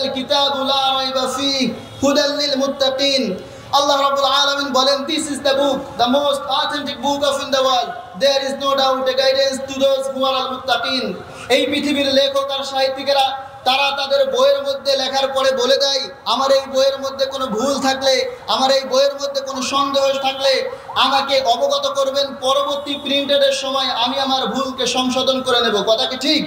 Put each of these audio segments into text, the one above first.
যালিকাল কিতাবু লা রাইবা ফীহি হুদাল লিল মুত্তাকিন। Allah Rabbul Alamin বলেন, this is the book, the most authentic book of in the world. There is no doubt a guidance to those who are al-muttaqin. এই পৃথিবীর লেখক আর সাহিত্যিকেরা তারা তাদের বইয়ের মধ্যে লেখার পরে বলে দেয়, আমার এই বইয়ের মধ্যে কোনো ভুল থাকলে, আমার এই বইয়ের মধ্যে কোনো সন্দেহ থাকলে আমাকে অবগত করবেন, পরবর্তী প্রিন্টেডের সময় আমি আমার ভুলকে সংশোধন করে নেব। কথা কি ঠিক?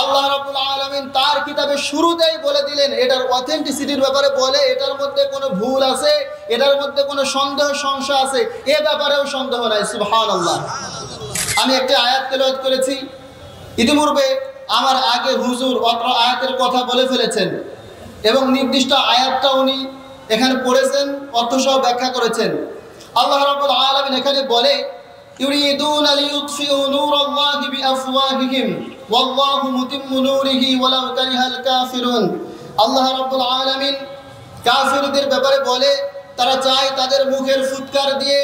আল্লাহ রাব্বুল আলামিন তার কিতাবের শুরুতেই বলে দিলেন, এটার অথেন্টিসিটির ব্যাপারে বলে, এটার মধ্যে কোনো ভুল আছে, এটার মধ্যে কোনো সন্দেহ সংশয় আছে, এ ব্যাপারেও সন্দেহ নাই। সুবহানাল্লাহ। আমি একটা আয়াত তেলাওয়াত করেছি, ইতিপূর্বে আমার আগে হুজুর অত্র আয়াতের কথা বলে ফেলেছেন এবং নির্দিষ্ট আয়াতটা উনি এখানে পড়েছেন, অর্থসহ ব্যাখ্যা করেছেন। আল্লাহ রাব্বুল আলামিন এখানে বলে, ইউরিদুনা লিইউতফিউ নূরাল্লাহি বিআফওয়াহিহিম ওয়াল্লাহু মুতিম্মু নূরিহি ওয়ালাউ কারিহাল কাফিরুন। আল্লাহ রাব্বুল আলামিন কাফিরদের ব্যাপারে বলে, তারা চায় তাদের মুখের ফুৎকার দিয়ে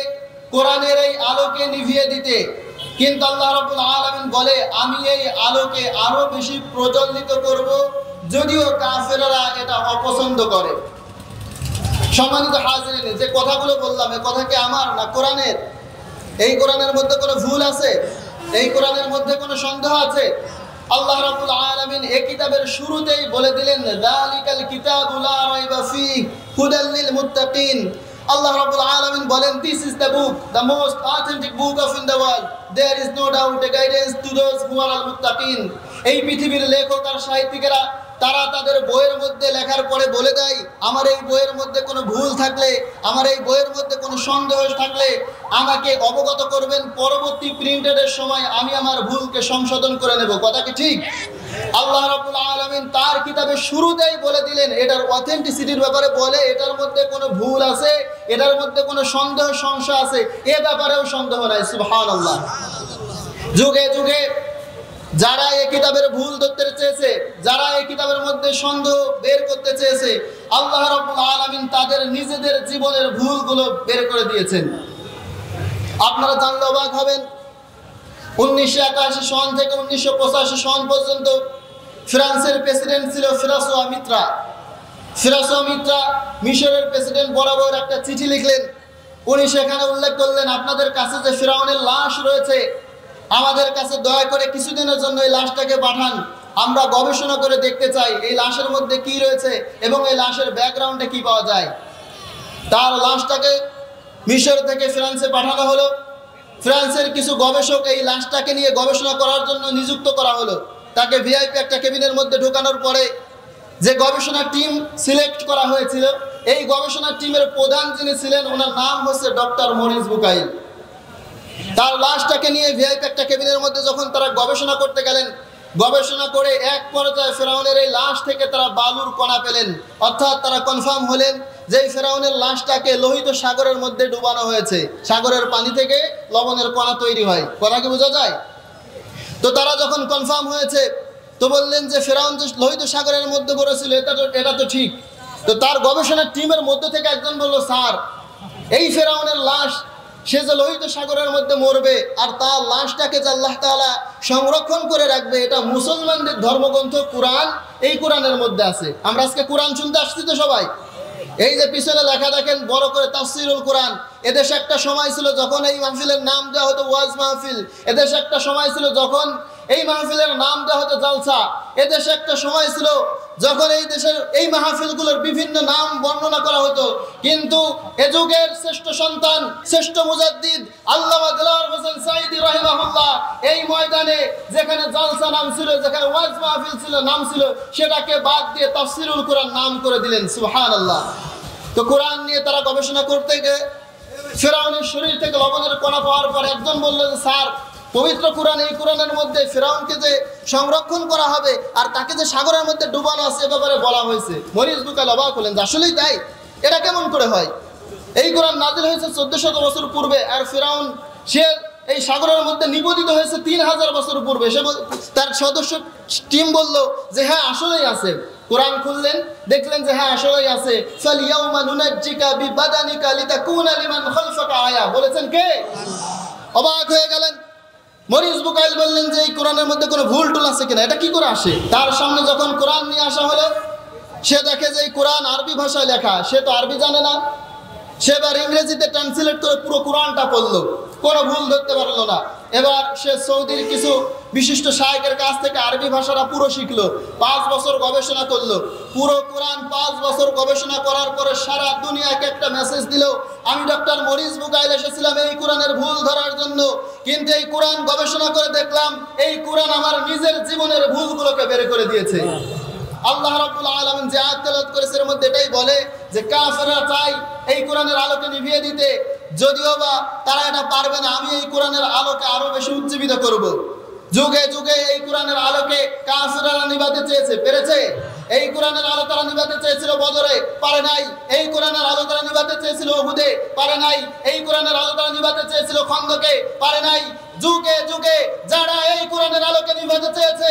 কোরআনের এই আলোকে নিভিয়ে দিতে, কিন্তু আল্লাহ রাব্বুল আলামিন বলে, আমি এই আলোকে আরো বেশি প্রজ্বলিত করব, যদিও কাফেররা এটা অপছন্দ করে। সম্মানিত হাজিরিন, যে কথাগুলো বললাম এই কথা কি আমার না কোরআনের? এই কোরআনের মধ্যে কোনো ভুল আছে? এই কোরআনের মধ্যে কোনো সন্দেহ আছে? আল্লাহ রাব্বুল আলামিন এই কিতাবের শুরুতেই বলে দিলেন, যালিকাল কিতাবু লা রাইবা ফীহি হুদাল লিল মুত্তাকিন। আল্লাহ রাব্বুল আলামিন বলেন, this is the book, the most authentic book of in the world. There is no doubt a guidance to those who are al-muttaqin. এই পৃথিবীর লেখক আর সাহিত্যিকেরা তারা তাদের বইয়ের মধ্যে লেখার পরে বলে দেয়, আমার এই বইয়ের মধ্যে কোনো ভুল থাকলে, আমার এই বইয়ের মধ্যে কোনো সন্দেহ থাকলে আমাকে অবগত করবেন, পরবর্তী প্রিন্টেডের সময় আমি আমার ভুলকে সংশোধন করে নেব। কথা কি ঠিক? আল্লাহ রাব্বুল আলামিন তার কিতাবের শুরুতেই বলে দিলেন, এটার অথেন্টিসিটির ব্যাপারে বলে, এটার মধ্যে কোনো ভুল আছে, এটার মধ্যে কোনো সন্দেহ সংশয় আছে, এ ব্যাপারেও সন্দেহ নাই। সুবহানাল্লাহ। যুগে যুগে যারা এই কিতাবের ভুল ধরতে চেয়েছে, যারা এই কিতাবের মধ্যে সন্দেহ বের করতে চেয়েছে, আল্লাহ রাব্বুল আলামিন তাদের নিজেদের জীবনের ভুলগুলো বের করে দিয়েছেন। আপনারা জানলে অবাক হবেন, 1981 সন থেকে 1985 সন পর্যন্ত ফ্রান্সের প্রেসিডেন্ট ছিল ফ্রাঁসোয়া মিত্রা। ফ্রাঁসোয়া মিত্রা মিশরের প্রেসিডেন্ট বরাবর একটা চিঠি লিখলেন। উনি সেখানে উল্লেখ করলেন, আপনাদের কাছে যে ফিরআউনের লাশ রয়েছে, আমাদের কাছে দয়া করে কিছুদিনের জন্য এই লাশটাকে পাঠান, আমরা গবেষণা করে দেখতে চাই এই লাশের মধ্যে কি রয়েছে এবং এই লাশের ব্যাকগ্রাউন্ডে কি পাওয়া যায়। তার লাশটাকে মিশর থেকে ফ্রান্সে পাঠানো হলো। ফ্রান্সের কিছু গবেষক এই লাশটাকে নিয়ে গবেষণা করার জন্য নিযুক্ত করা হলো। তাকে ভিআইপি একটা কেবিনের মধ্যে ঢোকানোর পরে যে গবেষণা টিম সিলেক্ট করা হয়েছিল, এই গবেষণা টিমের প্রধান যিনি ছিলেন, ওনার নাম হচ্ছে ডক্টর মরিস বুকাইল। তার লাশটাকে নিয়ে ভিআইপি একটা কেবিনের মধ্যে যখন তারা গবেষণা করতে গেলেন, গবেষণা করে এক পর্যায়ে ফেরাউনের এই লাশ থেকে তারা বালুর কণা পেলেন, অর্থাৎ তারা কনফার্ম হলেন যে এই ফেরাউনের লাশটাকে লোহিত সাগরের মধ্যে ডুবানো হয়েছে। সাগরের পানি থেকে লবণের কণা তৈরি হয়। কথা কি বোঝা যায়? তো তারা যখন কনফার্ম হয়েছে তো বললেন যে ফেরাউন যে লোহিত সাগরের মধ্যে পড়েছিল এটা তো ঠিক। তো তার গবেষণার টিমের মধ্যে থেকে একজন বলল, স্যার, এই ফেরাউনের লাশ সে যে লোহিত সাগরের মধ্যে মরবে আর তার লাশটাকে যে আল্লাহ তাআলা সংরক্ষণ করে রাখবে, এটা মুসলমানদের ধর্মগ্রন্থ কোরআন, এই কোরআনের মধ্যে আছে। আমরা আজকে কোরআন শুনতে আসছি তো সবাই। এই যে পিছনে লেখা দেখেন বড় করে তাফসিরুল কোরআন। এদেশে একটা সময় ছিল যখন এই মাহফিলের নাম দেওয়া হতো ওয়াজ মাহফিল। এদেশে একটা সময় ছিল যখন এই মাহফিলের নাম দেওয়া হতো জালসা। এদেশে একটা সময় ছিল যখন এই দেশের এই মাহফিলগুলোর বিভিন্ন নাম বর্ণনা করা হতো। কিন্তু এ যুগের শ্রেষ্ঠ সন্তান, শ্রেষ্ঠ মুজাদ্দিদ আল্লামা দেলাওয়ার হোসেন সাঈদী রাহিমাহুল্লাহ এই ময়দানে যেখানে জালসা নাম ছিল, যেখানে ওয়াজ মাহফিল ছিল নাম ছিল, সেটাকে বাদ দিয়ে তাফসিরুল কোরআন নাম করে দিলেন। সুবহানাল্লাহ। তো কোরআন নিয়ে তারা গবেষণা করতে গিয়ে ফেরাউনের শরীর থেকে লবণের কণা পাওয়ার পর একজন বলল যে, স্যার, পবিত্র কোরআন, এই কোরআনের মধ্যে ফেরাউনকে যে সংরক্ষণ করা হবে আর তাকে যে সাগরের মধ্যে ডুবানো আছে এ ব্যাপারে বলা হয়েছে। মরিস বুকাইল অবাক হলেন যে আসলেই তাই, এটা কেমন করে হয়? এই কোরআন নাজিল হয়েছে 1400 বছর পূর্বে, আর ফেরাউন সে এই সাগরের মধ্যে নিপতিত হয়েছে 3000 বছর পূর্বে। সে তার সদস্য টিম বলল যে হ্যাঁ আসলেই আছে। কোরআন খুললেন, দেখলেন যে হ্যাঁ আসলেই আছে। ফালিয়াউমা নুনাজ্জিকা বিবাদানিকা লিতাকুনা লিমান খালফাকা আয়া, বলেছেন কে? অবাক হয়ে গেলেন। মরিস বুকাইল বললেন যে এই কোরআনের মধ্যে কোনো ভুল টুল আছে কিনা, এটা কি করে আসে? তার সামনে যখন কোরআন নিয়ে আসা হলো, সে দেখে যে এই কোরআন আরবি ভাষায় লেখা, সে তো আরবি জানে না, সে এবার ইংরেজিতে ট্রান্সলেট করে পুরো কোরআনটা পড়লো, কোনো ভুল ধরতে পারলো না। এবার সে সৌদির কিছু বিশিষ্ট শায়েখের কাছ থেকে আরবি ভাষাটা পুরো শিখলো, 5 বছর গবেষণা করলো, পুরো কোরআন 5 বছর গবেষণা করার পরে সারা দুনিয়াকে একটা মেসেজ দিল, আমি ডক্টর মরিস বুকাইল এসেছিলাম এই কোরআনের ভুল ধরার জন্য, কিন্তু এই কোরআন গবেষণা করে দেখলাম এই কোরআন আমার নিজের জীবনের ভুলগুলোকে বের করে দিয়েছে। আল্লাহ রাব্বুল আলামিন যে আয়াত তেলাওয়াত করেছে এর মধ্যে এটাই বলে যে কাফেররা চায় এই কোরআনের আলোকে নিভিয়ে দিতে, যদিও বা তারা এটা পারবে না, আমি এই কোরআনের আলোকে আরো বেশি উজ্জীবিত করব। যুগে যুগে এই কোরআনের আলোকে কাফেররা নিভাতে চেয়েছে, পেরেছে? এই কোরআনের আলো তারা নিভাতে চেয়েছিল বদরে, পারে নাই। এই কোরআনের আলো তারা নিভাতে চেয়েছিল উহুদে, পারে নাই। এই কোরআনের আলো তারা নিভাতে চেয়েছিল খন্দকে, পারে নাই। যুগে যুগে যারা এই কোরআনের আলোকে নিভাতে চেয়েছে